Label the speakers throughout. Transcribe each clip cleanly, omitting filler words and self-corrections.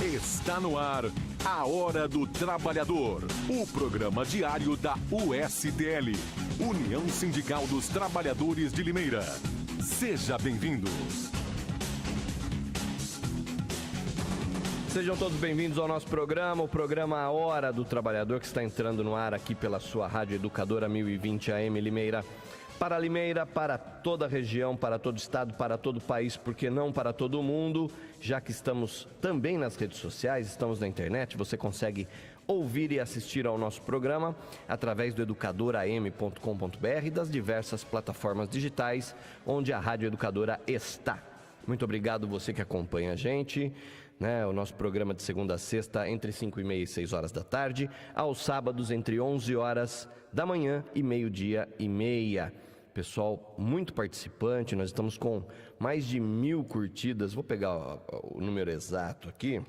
Speaker 1: Está no ar a Hora do Trabalhador, o programa diário da USTL, União Sindical dos Trabalhadores de Limeira. Seja bem-vindo.
Speaker 2: Sejam todos bem-vindos ao nosso programa, o programa A Hora do Trabalhador, que está entrando no ar aqui pela sua Rádio Educadora 1020 AM Limeira. Para Limeira, para toda a região, para todo o estado, para todo o país, porque não para todo o mundo, já que estamos também nas redes sociais, estamos na internet, você consegue ouvir e assistir ao nosso programa através do educadoram.com.br e das diversas plataformas digitais onde a Rádio Educadora está. Muito obrigado você que acompanha a gente, o nosso programa de segunda a sexta entre 5h30 e 6 horas da tarde, aos sábados entre 11 horas da manhã e meio-dia e meia. Pessoal muito participante, nós estamos com mais de 1000 curtidas, vou pegar o número exato aqui,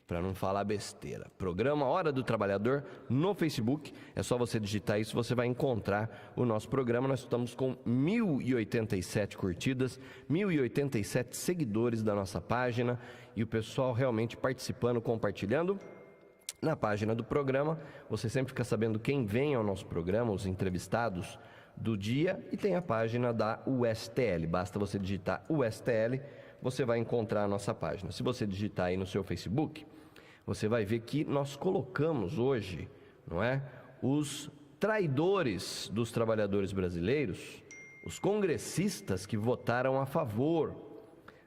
Speaker 2: para não falar besteira. Programa Hora do Trabalhador no Facebook, é só você digitar isso, você vai encontrar o nosso programa. Nós estamos com 1087 curtidas, 1087 seguidores da nossa página e o pessoal realmente participando, compartilhando. Na página do programa, você sempre fica sabendo quem vem ao nosso programa, os entrevistados do dia, e tem a página da USTL. Basta você digitar USTL, você vai encontrar a nossa página. Se você digitar aí no seu Facebook, você vai ver que nós colocamos hoje, os traidores dos trabalhadores brasileiros, os congressistas que votaram a favor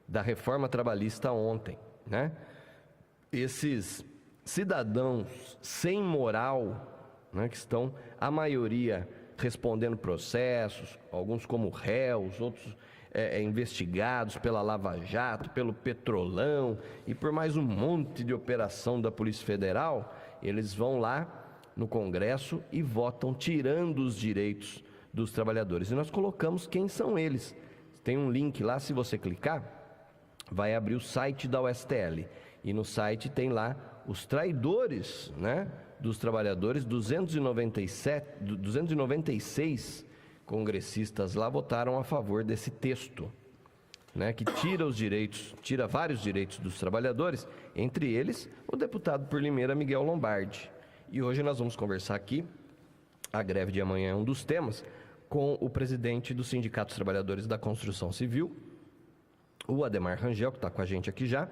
Speaker 2: da reforma trabalhista ontem, Esses cidadãos sem moral, que estão, a maioria, respondendo processos, alguns como réus, outros investigados pela Lava Jato, pelo Petrolão e por mais um monte de operação da Polícia Federal. Eles vão lá no Congresso e votam tirando os direitos dos trabalhadores. E nós colocamos quem são eles. Tem um link lá, se você clicar, vai abrir o site da USTL. E no site tem lá os traidores, dos trabalhadores. 296 congressistas lá votaram a favor desse texto, que tira vários direitos dos trabalhadores, entre eles o deputado por Limeira, Miguel Lombardi. E hoje nós vamos conversar aqui, a greve de amanhã é um dos temas, com o presidente do Sindicato dos Trabalhadores da Construção Civil, o Ademar Rangel, que está com a gente aqui já,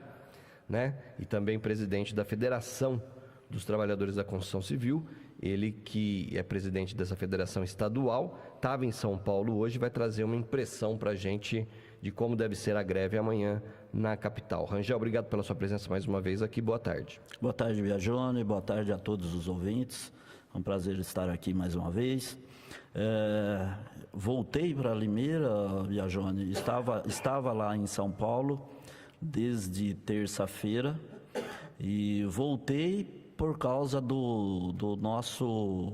Speaker 2: e também presidente da Federação dos Trabalhadores da Construção Civil, ele que é presidente dessa federação estadual, estava em São Paulo hoje, vai trazer uma impressão para a gente de como deve ser a greve amanhã na capital. Rangel, obrigado pela sua presença mais uma vez aqui, boa tarde.
Speaker 3: Boa tarde, Biagione, boa tarde a todos os ouvintes, é um prazer estar aqui mais uma vez. Voltei para Limeira, Biagione, estava lá em São Paulo desde terça-feira e voltei por causa do nosso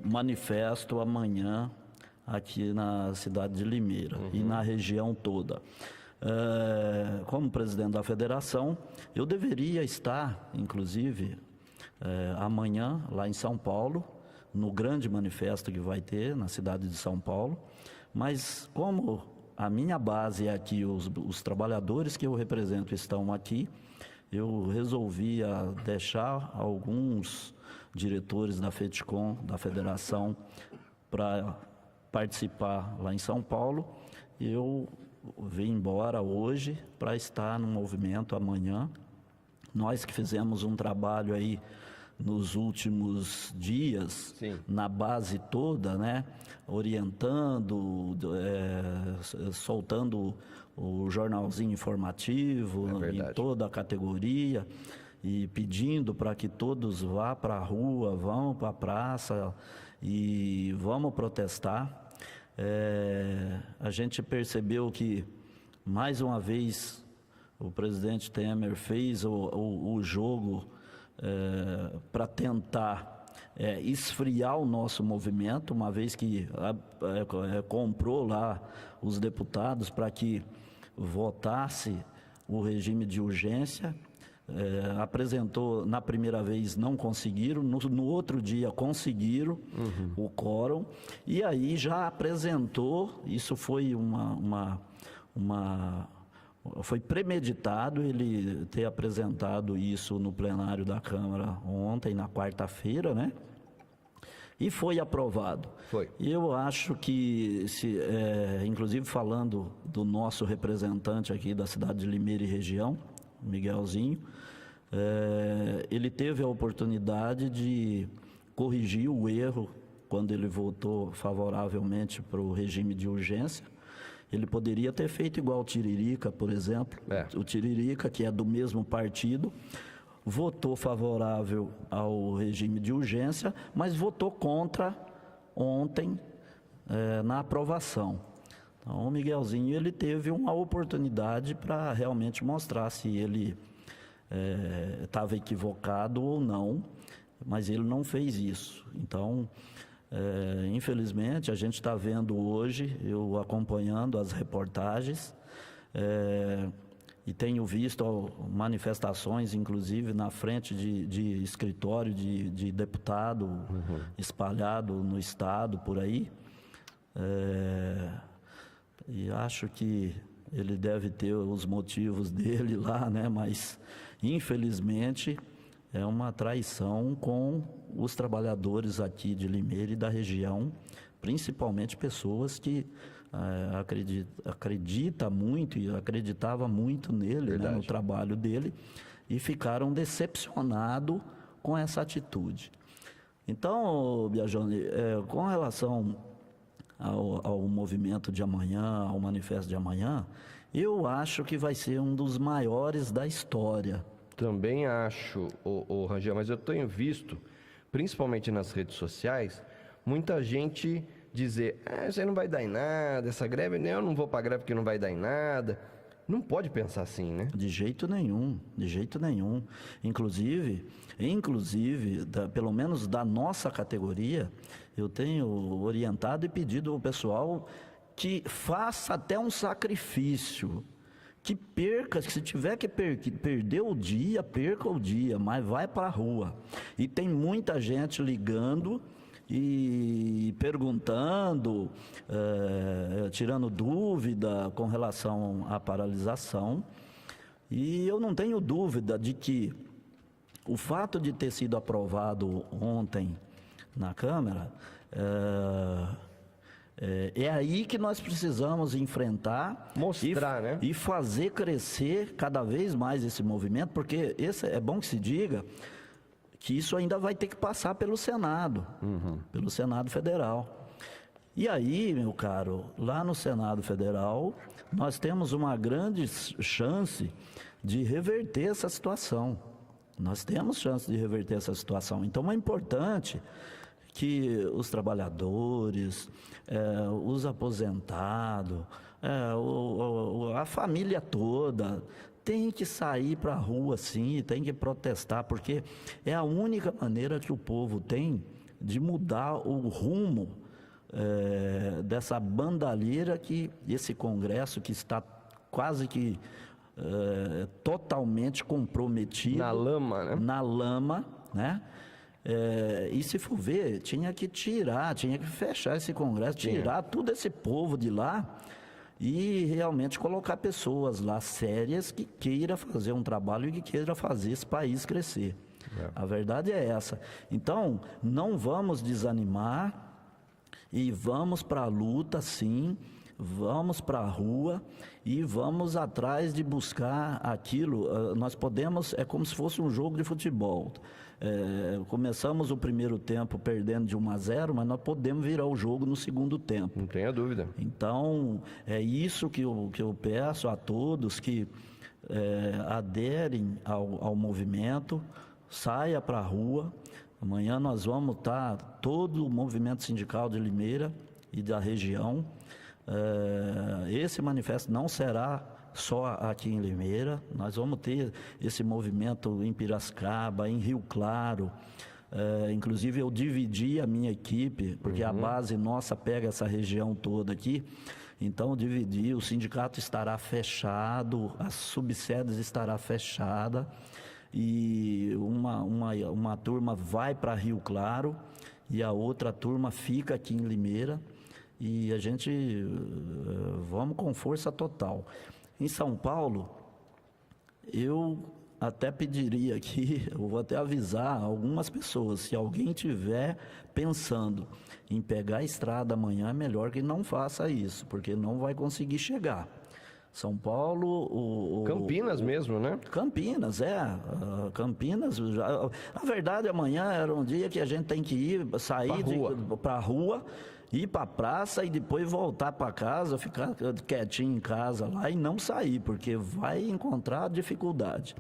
Speaker 3: manifesto amanhã aqui na cidade de Limeira e na região toda. Como presidente da federação, eu deveria estar, inclusive, amanhã lá em São Paulo, no grande manifesto que vai ter na cidade de São Paulo, mas como a minha base é aqui, os trabalhadores que eu represento estão aqui, eu resolvi deixar alguns diretores da FETCOM, da federação, para participar lá em São Paulo. Eu vim embora hoje para estar no movimento amanhã. Nós que fizemos um trabalho aí nos últimos dias,
Speaker 2: Sim,
Speaker 3: na base toda, orientando, soltando o jornalzinho informativo em toda a categoria e pedindo para que todos vá para a rua, vão para a praça e vamos protestar. A gente percebeu que, mais uma vez, o presidente Temer fez o jogo para tentar esfriar o nosso movimento, uma vez que comprou lá os deputados para que votasse o regime de urgência. Apresentou na primeira vez, não conseguiram, no outro dia conseguiram o quórum, e aí já apresentou, isso foi Foi premeditado ele ter apresentado isso no plenário da Câmara ontem, na quarta-feira, né? E foi aprovado.
Speaker 2: Foi.
Speaker 3: Eu acho que, inclusive falando do nosso representante aqui da cidade de Limeira e região, Miguelzinho, ele teve a oportunidade de corrigir o erro quando ele votou favoravelmente para o regime de urgência. Ele poderia ter feito igual o Tiririca, por exemplo. O Tiririca, que é do mesmo partido, votou favorável ao regime de urgência, mas votou contra ontem na aprovação. Então, o Miguelzinho ele teve uma oportunidade para realmente mostrar se ele estava equivocado ou não, mas ele não fez isso. Então, infelizmente, a gente está vendo hoje, eu acompanhando as reportagens, e tenho visto manifestações, inclusive, na frente de escritório de deputado espalhado no estado, por aí. E acho que ele deve ter os motivos dele lá, né? Mas, infelizmente, é uma traição com os trabalhadores aqui de Limeira e da região, principalmente pessoas que acredita muito e acreditava muito nele, né, no trabalho dele, e ficaram decepcionados com essa atitude. Então, Biagione, com relação ao movimento de amanhã, ao manifesto de amanhã, eu acho que vai ser um dos maiores da história.
Speaker 2: Também acho, Rangel, mas eu tenho visto, principalmente nas redes sociais, muita gente dizer, isso aí não vai dar em nada, essa greve, eu não vou para a greve porque não vai dar em nada. Não pode pensar assim, né?
Speaker 3: De jeito nenhum, de jeito nenhum. Inclusive, pelo menos da nossa categoria, eu tenho orientado e pedido ao pessoal que faça até um sacrifício, que perca, se tiver que perder o dia, perca o dia, mas vai para a rua. E tem muita gente ligando e perguntando, tirando dúvida com relação à paralisação. E eu não tenho dúvida de que o fato de ter sido aprovado ontem na Câmara, é aí que nós precisamos enfrentar,
Speaker 2: mostrar, né?
Speaker 3: E fazer crescer cada vez mais esse movimento, porque é bom que se diga que isso ainda vai ter que passar pelo Senado, pelo Senado Federal. E aí, meu caro, lá no Senado Federal, nós temos uma grande chance de reverter essa situação. Nós temos chance de reverter essa situação. Então, é importante que os trabalhadores, os aposentados, a família toda tem que sair para a rua, sim, tem que protestar, porque é a única maneira que o povo tem de mudar o rumo dessa bandalheira que esse Congresso que está quase que totalmente comprometido.
Speaker 2: Na lama, né?
Speaker 3: Na lama, né? E se for ver, tinha que fechar esse Congresso, tirar todo esse povo de lá e realmente colocar pessoas lá sérias que queiram fazer um trabalho e que queiram fazer esse país crescer. A verdade é essa. Então, não vamos desanimar e vamos para a luta, sim, vamos para a rua e vamos atrás de buscar aquilo. Nós podemos, é como se fosse um jogo de futebol. Começamos o primeiro tempo perdendo de 1-0, mas nós podemos virar o jogo no segundo tempo.
Speaker 2: Não tenha dúvida.
Speaker 3: Então, é isso que eu peço a todos que aderem ao movimento, saia para a rua. Amanhã nós vamos estar, todo o movimento sindical de Limeira e da região. Esse manifesto não será só aqui em Limeira, nós vamos ter esse movimento em Piracicaba, em Rio Claro. Inclusive eu dividi a minha equipe, porque a base nossa pega essa região toda aqui. Então eu dividi, o sindicato estará fechado, as subsedes estará fechada e uma turma vai para Rio Claro e a outra turma fica aqui em Limeira. E a gente vamos com força total. Em São Paulo, eu até pediria aqui, eu vou até avisar algumas pessoas, se alguém tiver pensando em pegar a estrada amanhã, é melhor que não faça isso, porque não vai conseguir chegar. São Paulo...
Speaker 2: Campinas mesmo, né?
Speaker 3: Campinas, Campinas, na verdade, amanhã era um dia que a gente tem que ir, sair para a rua, ir para a praça e depois voltar para casa, ficar quietinho em casa lá e não sair, porque vai encontrar dificuldade.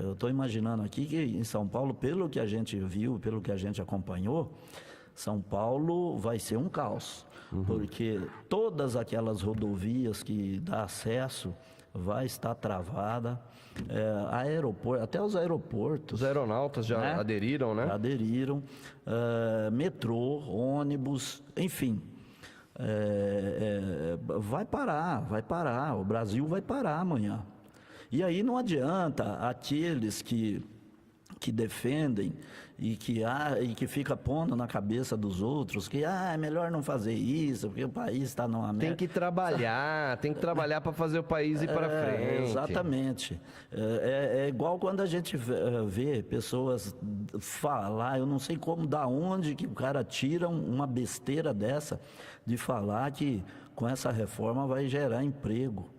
Speaker 3: Eu estou imaginando aqui que em São Paulo, pelo que a gente viu, pelo que a gente acompanhou, São Paulo vai ser um caos, porque todas aquelas rodovias que dá acesso vai estar travada, aeroporto, até os aeroportos.
Speaker 2: Os aeronautas já aderiram, né?
Speaker 3: Aderiram, metrô, ônibus, enfim. Vai parar, o Brasil vai parar amanhã. E aí não adianta aqueles que defendem e que fica pondo na cabeça dos outros que é melhor não fazer isso, porque o país está numa merda.
Speaker 2: Tem que trabalhar para fazer o país ir para frente.
Speaker 3: Exatamente. É igual quando a gente vê pessoas falar, eu não sei da onde que o cara tira uma besteira dessa de falar que com essa reforma vai gerar emprego.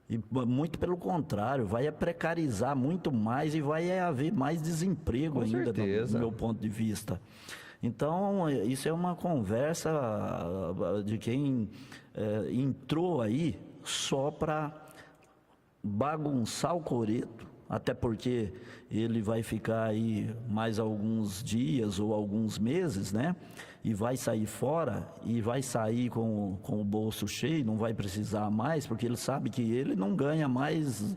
Speaker 3: E muito pelo contrário, vai precarizar muito mais e vai haver mais desemprego ainda, do meu ponto de vista. Então, isso é uma conversa de quem entrou aí só para bagunçar o coreto, até porque ele vai ficar aí mais alguns dias ou alguns meses, né? E vai sair fora e vai sair com o bolso cheio, não vai precisar mais, porque ele sabe que ele não ganha mais,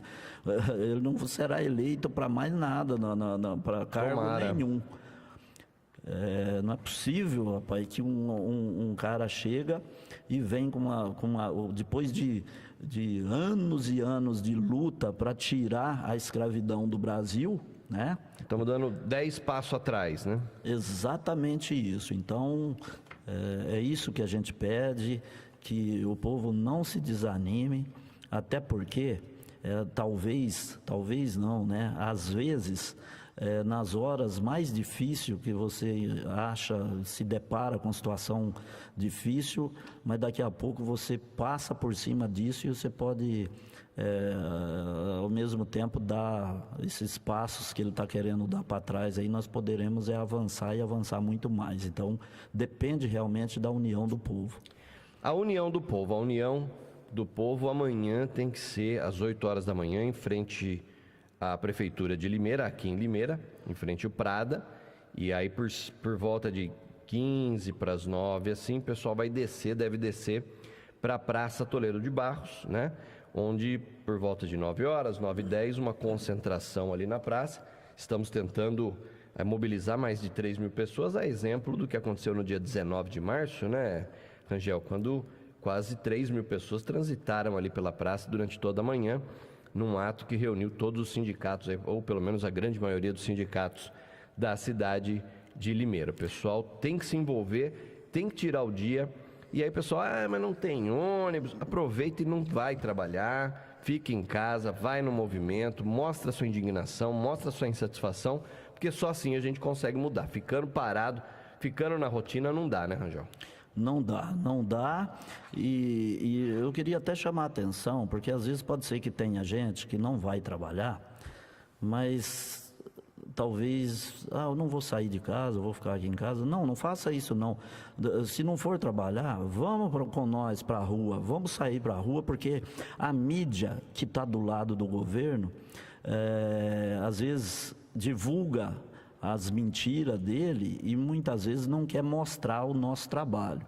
Speaker 3: ele não será eleito para mais nada, para cargo nenhum. Não é possível, rapaz, que um cara chega e vem depois de anos e anos de luta para tirar a escravidão do Brasil, né?
Speaker 2: Estamos dando 10 passos atrás, né?
Speaker 3: Exatamente isso. Então, é isso que a gente pede, que o povo não se desanime, até porque, talvez não, né? Às vezes, nas horas mais difíceis que você se depara com situação difícil, mas daqui a pouco você passa por cima disso e você pode, ao mesmo tempo, dar esses passos que ele está querendo dar para trás, aí nós poderemos avançar e avançar muito mais. Então, depende realmente da união do povo.
Speaker 2: A união do povo amanhã tem que ser às 8 horas da manhã, em frente à Prefeitura de Limeira, aqui em Limeira, em frente ao Prada, e aí por volta de 15 para as 9, assim, o pessoal deve descer para a Praça Toledo de Barros, né? Onde por volta de 9 horas, 9h10, uma concentração ali na praça. Estamos tentando mobilizar mais de 3 mil pessoas, a exemplo do que aconteceu no dia 19 de março, né, Rangel? Quando quase 3 mil pessoas transitaram ali pela praça durante toda a manhã, num ato que reuniu todos os sindicatos, ou pelo menos a grande maioria dos sindicatos da cidade de Limeira. O pessoal tem que se envolver, tem que tirar o dia. E aí o pessoal, mas não tem ônibus, aproveita e não vai trabalhar, fica em casa, vai no movimento, mostra a sua indignação, mostra a sua insatisfação, porque só assim a gente consegue mudar. Ficando parado, ficando na rotina, não dá, né, Rangel?
Speaker 3: Não dá, e eu queria até chamar a atenção, porque às vezes pode ser que tenha gente que não vai trabalhar, mas talvez, eu não vou sair de casa, vou ficar aqui em casa. Não faça isso não. Se não for trabalhar, vamos com nós para a rua, vamos sair para a rua, porque a mídia que está do lado do governo, às vezes divulga as mentiras dele e muitas vezes não quer mostrar o nosso trabalho.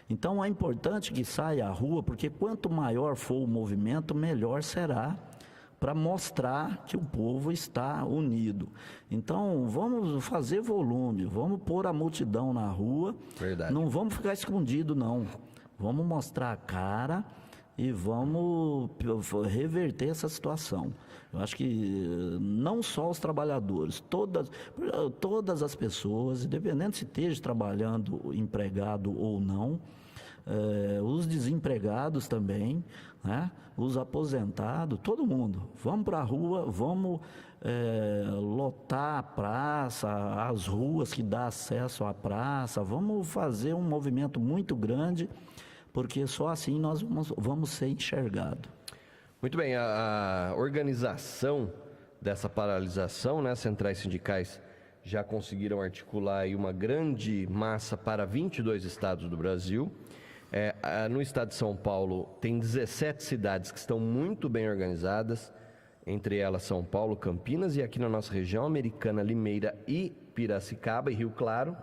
Speaker 3: Então é importante que saia à rua, porque quanto maior for o movimento, melhor será para mostrar que o povo está unido. Então vamos fazer volume, vamos pôr a multidão na rua.
Speaker 2: Verdade.
Speaker 3: Não vamos ficar escondido não, vamos mostrar a cara e vamos reverter essa situação. Eu acho que não só os trabalhadores, todas as pessoas, independente se esteja trabalhando empregado ou não, os desempregados também, né? Os aposentados, todo mundo. Vamos para a rua, vamos lotar a praça, as ruas que dão acesso à praça, vamos fazer um movimento muito grande, porque só assim nós vamos ser enxergados.
Speaker 2: Muito bem, a organização dessa paralisação, né, centrais sindicais já conseguiram articular aí uma grande massa para 22 estados do Brasil. No estado de São Paulo tem 17 cidades que estão muito bem organizadas, entre elas São Paulo, Campinas, e aqui na nossa região, Americana, Limeira e Piracicaba e Rio Claro.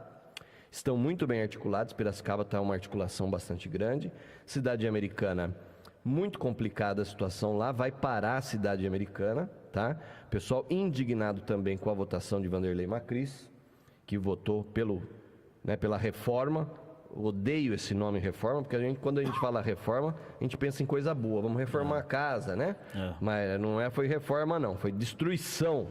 Speaker 2: Estão muito bem articulados. Piracicaba está uma articulação bastante grande. Cidade Americana, muito complicada a situação lá, vai parar a cidade americana, tá? Pessoal indignado também com a votação de Vanderlei Macris, que votou pela reforma. Odeio esse nome reforma, porque quando a gente fala reforma, a gente pensa em coisa boa, vamos reformar a casa, né? Mas não foi reforma não, foi destruição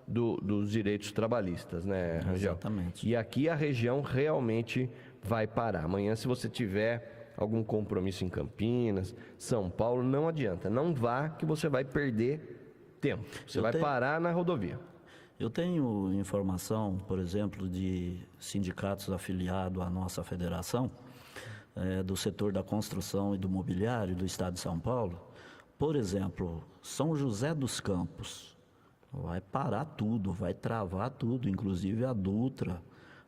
Speaker 2: dos direitos trabalhistas, né, Rangel?
Speaker 3: Exatamente.
Speaker 2: E aqui a região realmente vai parar. Amanhã, se você tiver algum compromisso em Campinas, São Paulo, não adianta. Não vá, que você vai perder tempo. Você vai parar na rodovia.
Speaker 3: Eu tenho informação, por exemplo, de sindicatos afiliados à nossa federação, do setor da construção e do mobiliário do estado de São Paulo. Por exemplo, São José dos Campos vai parar tudo, vai travar tudo, inclusive a Dutra,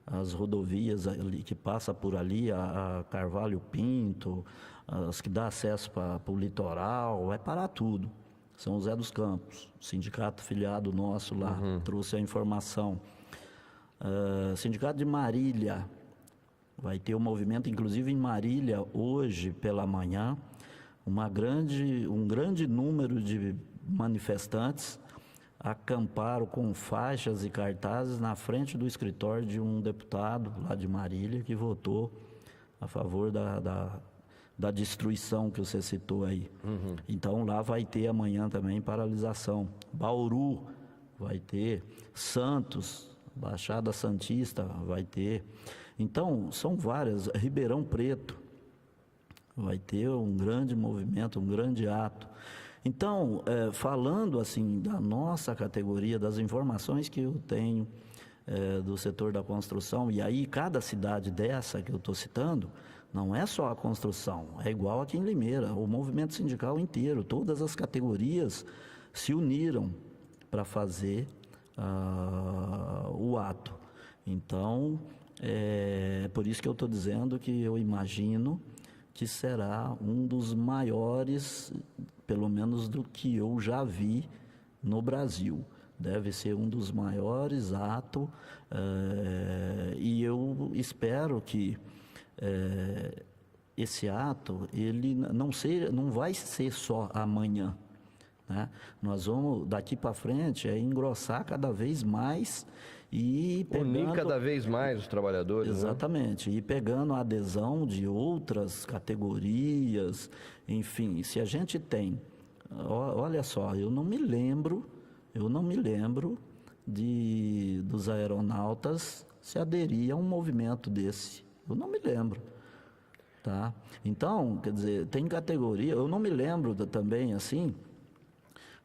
Speaker 3: as rodovias ali que passa por ali, a Carvalho Pinto, as que dá acesso para o litoral, vai parar tudo. São José dos Campos, sindicato filiado nosso lá, trouxe a informação. Sindicato de Marília, vai ter um movimento, inclusive em Marília, hoje pela manhã, um grande número de manifestantes acamparam com faixas e cartazes na frente do escritório de um deputado lá de Marília, que votou a favor da destruição que você citou aí. Então lá vai ter amanhã também paralisação. Bauru vai ter, Santos, Baixada Santista vai ter. Então são várias, Ribeirão Preto vai ter um grande movimento, um grande ato. Então, falando assim da nossa categoria, das informações que eu tenho do setor da construção, e aí cada cidade dessa que eu estou citando, não é só a construção, é igual aqui em Limeira, o movimento sindical inteiro, todas as categorias se uniram para fazer o ato. Então, é por isso que eu estou dizendo que eu imagino que será um dos maiores, pelo menos do que eu já vi no Brasil. Deve ser um dos maiores atos, e eu espero que esse ato ele não vai ser só amanhã, né? Nós vamos daqui para frente engrossar cada vez mais e
Speaker 2: unir cada vez mais os trabalhadores.
Speaker 3: Exatamente, né? E pegando a adesão de outras categorias, enfim, se a gente tem, olha só, eu não me lembro dos aeronautas se aderir a um movimento desse. Eu não me lembro, tá? Então, quer dizer, tem categoria, eu não me lembro também, assim,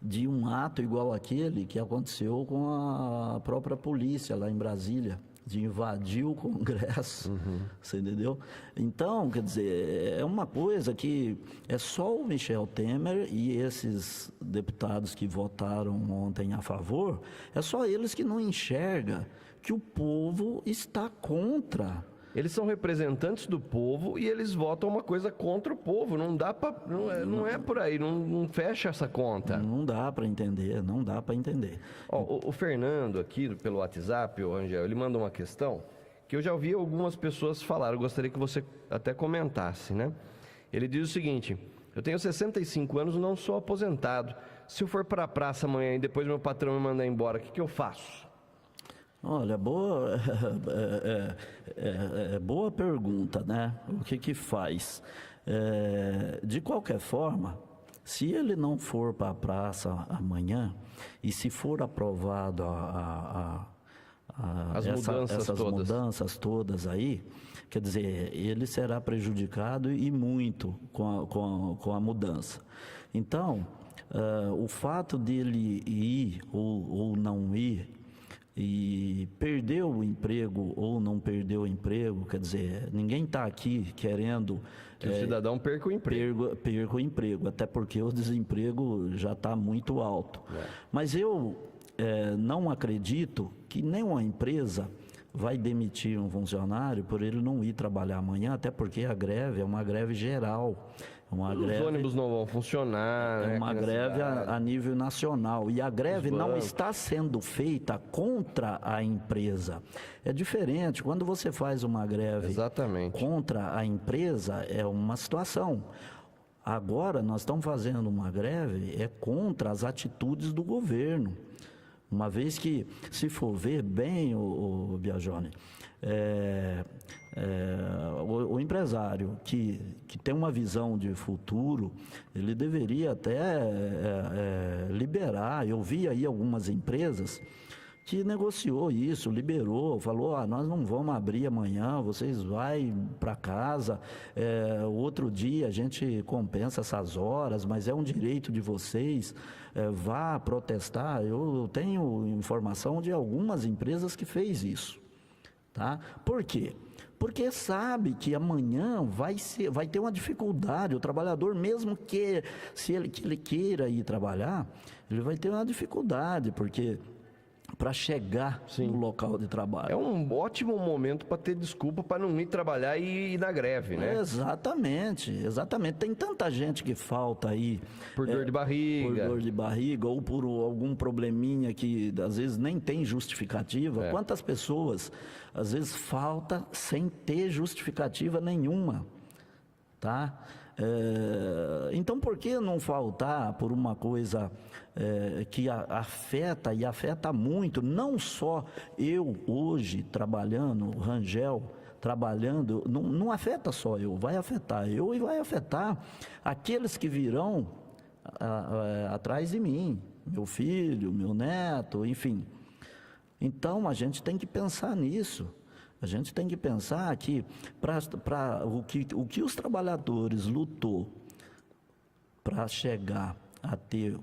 Speaker 3: de um ato igual aquele que aconteceu com a própria polícia lá em Brasília, de invadir o Congresso, você entendeu? Então, quer dizer, é uma coisa que é só o Michel Temer e esses deputados que votaram ontem a favor, é só eles que não enxergam que o povo está contra.
Speaker 2: Eles são representantes do povo e eles votam uma coisa contra o povo. Não dá para, não é por aí, não fecha essa conta.
Speaker 3: Não dá para entender.
Speaker 2: O Fernando aqui pelo WhatsApp, o Angel, ele manda uma questão que eu já ouvi algumas pessoas falar. Eu gostaria que você até comentasse, né? Ele diz o seguinte: eu tenho 65 anos, não sou aposentado. Se eu for para a praça amanhã e depois meu patrão me mandar embora, o que eu faço?
Speaker 3: Olha, boa pergunta, né? O que faz? De qualquer forma, se ele não for para a praça amanhã, e se for aprovado essas mudanças todas aí, quer dizer, ele será prejudicado e muito com a mudança. Então, o fato dele ir ou não ir, e perdeu o emprego ou não perdeu o emprego, quer dizer, ninguém está aqui querendo
Speaker 2: que o cidadão perca o emprego.
Speaker 3: Perca o emprego, até porque o desemprego já está muito alto. Mas eu não acredito que nenhuma empresa vai demitir um funcionário por ele não ir trabalhar amanhã, até porque a greve é uma greve geral.
Speaker 2: Os ônibus não vão funcionar.
Speaker 3: É uma greve a nível nacional. E a greve não está sendo feita contra a empresa. É diferente. Quando você faz uma greve contra a empresa, é uma situação. Agora, nós estamos fazendo uma greve contra as atitudes do governo. Uma vez que, se for ver bem, o Biagione, o empresário que tem uma visão de futuro, ele deveria até liberar. Eu vi aí algumas empresas que negociou isso, liberou, falou, nós não vamos abrir amanhã, vocês vão para casa, outro dia a gente compensa essas horas, mas é um direito de vocês, vá protestar. Eu tenho informação de algumas empresas que fez isso, tá? Por quê? Porque sabe que amanhã vai ter uma dificuldade. O trabalhador, mesmo que ele queira ir trabalhar, ele vai ter uma dificuldade, porque para chegar no local de trabalho.
Speaker 2: É um ótimo momento para ter desculpa para não ir trabalhar e ir na greve, né?
Speaker 3: Exatamente. Tem tanta gente que falta aí.
Speaker 2: Por dor de barriga.
Speaker 3: Por dor de barriga ou por algum probleminha que às vezes nem tem justificativa. Quantas pessoas às vezes falta sem ter justificativa nenhuma, tá? Então, por que não faltar por uma coisa que afeta e afeta muito, não só eu hoje trabalhando, o Rangel trabalhando, não afeta só eu, vai afetar eu e vai afetar aqueles que virão atrás de mim, meu filho, meu neto, enfim. Então, a gente tem que pensar nisso. A gente tem que pensar que o que os trabalhadores lutou para chegar a ter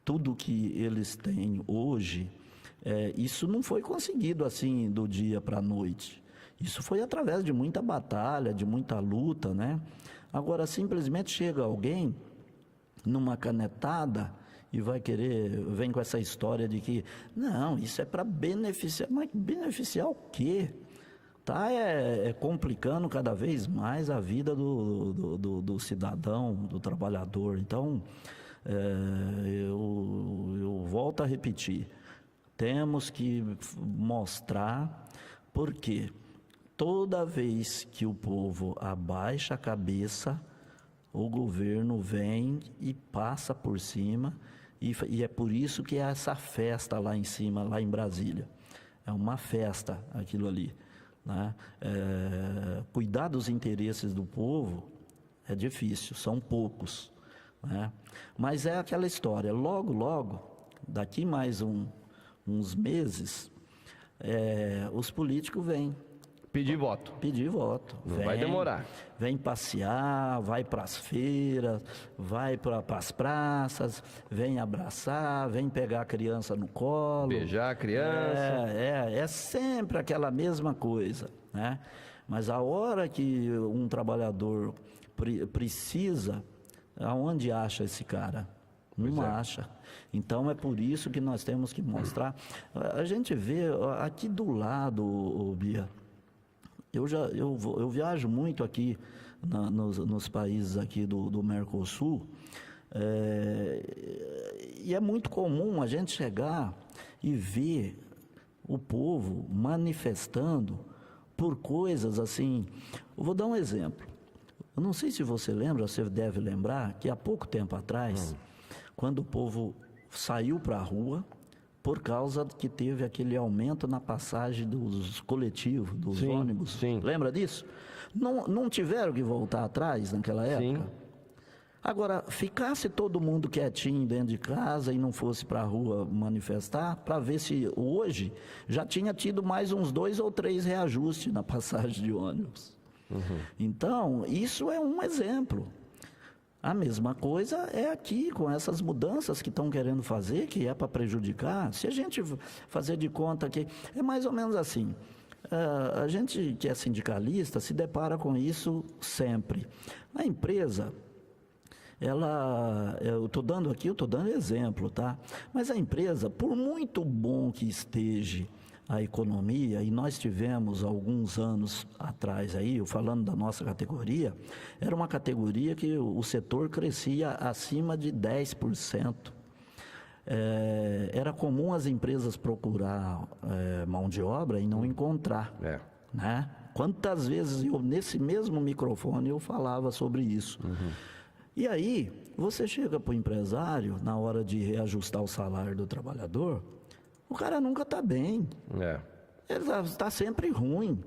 Speaker 3: tudo que eles têm hoje, isso não foi conseguido assim do dia para a noite. Isso foi através de muita batalha, de muita luta, né? Agora, simplesmente chega alguém numa canetada e vem com essa história de que, não, isso é para beneficiar. Mas beneficiar o quê? Tá complicando cada vez mais a vida do cidadão, do trabalhador. Então, eu volto a repetir, temos que mostrar, porque toda vez que o povo abaixa a cabeça, o governo vem e passa por cima, e é por isso que é essa festa lá em cima, lá em Brasília. É uma festa aquilo ali, né? Cuidar dos interesses do povo é difícil, são poucos, né? Mas é aquela história, logo, daqui mais uns meses, os políticos vêm
Speaker 2: pedir voto.
Speaker 3: Não
Speaker 2: vai demorar.
Speaker 3: Vem passear, vai para as feiras, vai para as praças, vem abraçar, vem pegar a criança no colo.
Speaker 2: Beijar a criança.
Speaker 3: É sempre aquela mesma coisa, né? Mas a hora que um trabalhador precisa, aonde acha esse cara? Não acha. Então é por isso que nós temos que mostrar. A gente vê aqui do lado, Bia, eu viajo muito aqui nos países aqui do Mercosul, e é muito comum a gente chegar e ver o povo manifestando por coisas assim. Eu vou dar um exemplo. Eu não sei se você lembra, você deve lembrar, que há pouco tempo atrás, quando o povo saiu para a rua, por causa que teve aquele aumento na passagem dos coletivos, dos ônibus.
Speaker 2: Sim.
Speaker 3: Lembra disso? Não tiveram que voltar atrás naquela época?
Speaker 2: Sim.
Speaker 3: Agora, ficasse todo mundo quietinho dentro de casa e não fosse para a rua manifestar, para ver se hoje já tinha tido mais uns 2 ou 3 reajustes na passagem de ônibus. Então, isso é um exemplo. A mesma coisa é aqui, com essas mudanças que estão querendo fazer, que é para prejudicar. Se a gente fazer de conta que... É mais ou menos assim. A gente que é sindicalista se depara com isso sempre. A empresa... eu estou dando exemplo, tá? Mas a empresa, por muito bom que esteja a economia, e nós tivemos alguns anos atrás aí, falando da nossa categoria, era uma categoria que o setor crescia acima de 10%. Era comum as empresas procurar mão de obra e não encontrar, né? Quantas vezes nesse mesmo microfone eu falava sobre isso. E aí, você chega para o empresário, na hora de reajustar o salário do trabalhador, o cara nunca está bem. Ele está sempre ruim.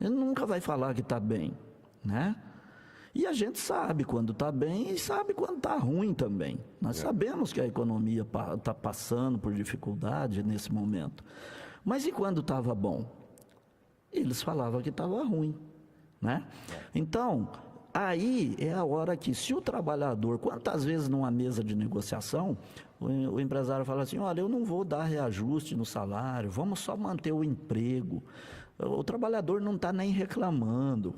Speaker 3: Ele nunca vai falar que está bem, né? E a gente sabe quando está bem e sabe quando está ruim também. Nós sabemos que a economia está passando por dificuldade nesse momento. Mas e quando estava bom? Eles falavam que estava ruim, né? Então... Aí é a hora que, se o trabalhador, quantas vezes numa mesa de negociação, o empresário fala assim, olha, eu não vou dar reajuste no salário, vamos só manter o emprego. O trabalhador não está nem reclamando.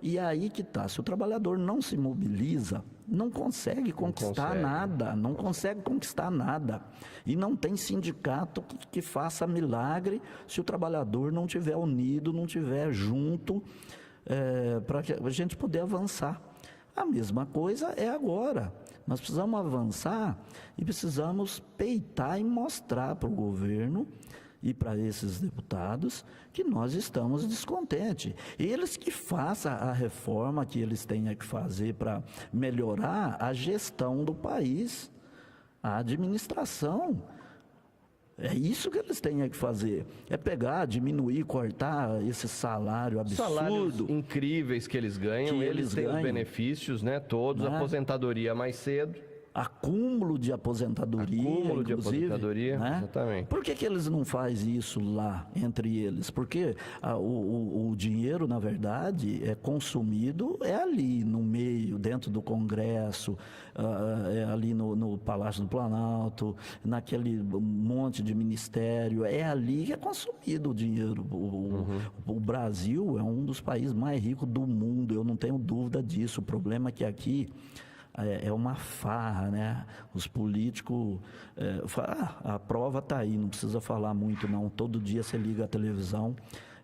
Speaker 3: E aí que está, se o trabalhador não se mobiliza, não consegue conquistar nada, não consegue conquistar nada. E não tem sindicato que faça milagre se o trabalhador não estiver unido, não estiver junto, para a gente poder avançar. A mesma coisa é agora. Nós precisamos avançar e precisamos peitar e mostrar para o governo e para esses deputados que nós estamos descontentes. Eles que façam a reforma que eles tenham que fazer para melhorar a gestão do país, a administração. É isso que eles têm que fazer. É pegar, diminuir, cortar esse salário absurdo.
Speaker 2: Salários incríveis que eles ganham. Eles têm os benefícios, né? Todos, aposentadoria mais cedo.
Speaker 3: Acúmulo de aposentadoria, né?
Speaker 2: Exatamente.
Speaker 3: Por que eles não fazem isso lá, entre eles? Porque o dinheiro, na verdade, é consumido, ali no meio, dentro do Congresso, ali no Palácio do Planalto, naquele monte de ministério, é ali que é consumido o dinheiro. O Brasil é um dos países mais ricos do mundo, eu não tenho dúvida disso. O problema é que aqui... é uma farra, né? Os políticos falam, a prova está aí, não precisa falar muito não. Todo dia você liga a televisão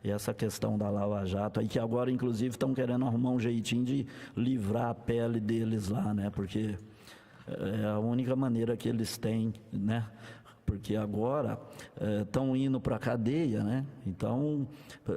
Speaker 3: e essa questão da Lava Jato, aí que agora inclusive estão querendo arrumar um jeitinho de livrar a pele deles lá, né? Porque é a única maneira que eles têm, né? Porque agora estão indo para a cadeia, né? Então,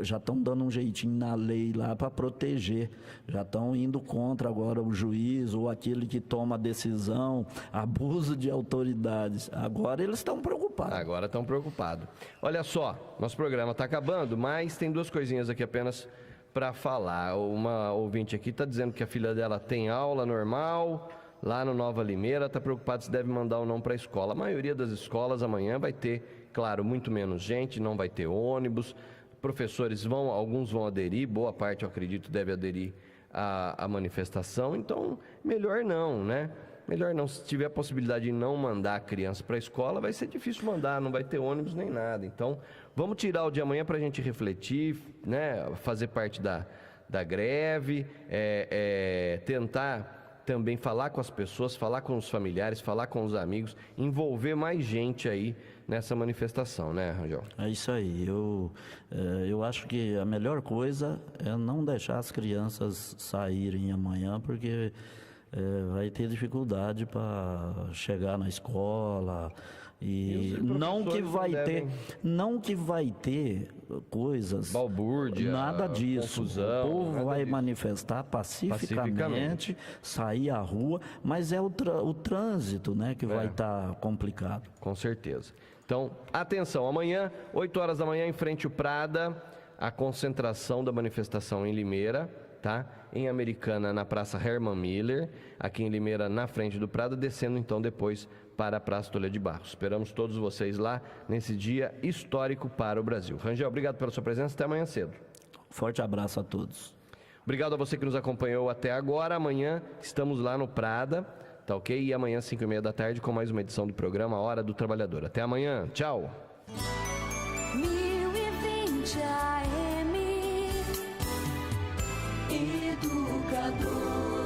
Speaker 3: já estão dando um jeitinho na lei lá para proteger. Já estão indo contra agora o juiz ou aquele que toma a decisão, abuso de autoridades. Agora eles estão preocupados.
Speaker 2: Agora estão preocupados. Olha só, nosso programa está acabando, mas tem 2 coisinhas aqui apenas para falar. Uma ouvinte aqui está dizendo que a filha dela tem aula normal... Lá no Nova Limeira, está preocupado se deve mandar ou não para a escola. A maioria das escolas amanhã vai ter, claro, muito menos gente, não vai ter ônibus. Professores alguns vão aderir, boa parte, eu acredito, deve aderir à manifestação. Então, melhor não, né? Melhor não. Se tiver a possibilidade de não mandar a criança para a escola, vai ser difícil mandar, não vai ter ônibus nem nada. Então, vamos tirar o de amanhã para a gente refletir, né? Fazer parte da greve, tentar... também falar com as pessoas, falar com os familiares, falar com os amigos, envolver mais gente aí nessa manifestação, né, Rangel?
Speaker 3: É isso aí. Eu acho que a melhor coisa é não deixar as crianças saírem amanhã, porque vai ter dificuldade para chegar na escola. E não que vai ter coisas,
Speaker 2: balbúrdia,
Speaker 3: nada disso.
Speaker 2: Confusão,
Speaker 3: o povo vai manifestar pacificamente, sair à rua, mas é o trânsito, né, que vai estar complicado.
Speaker 2: Com certeza. Então, atenção, amanhã, 8 horas da manhã, em frente ao Prada, a concentração da manifestação em Limeira, tá? Em Americana, na Praça Herman Miller, aqui em Limeira, na frente do Prado, descendo então depois para a Praça Tolha de Barros. Esperamos todos vocês lá nesse dia histórico para o Brasil. Rangel, obrigado pela sua presença, até amanhã cedo.
Speaker 3: Forte abraço a todos.
Speaker 2: Obrigado a você que nos acompanhou até agora. Amanhã estamos lá no Prada, tá ok? E amanhã, 5h30 da tarde, com mais uma edição do programa Hora do Trabalhador. Até amanhã, tchau!
Speaker 4: 1020 AM Educador.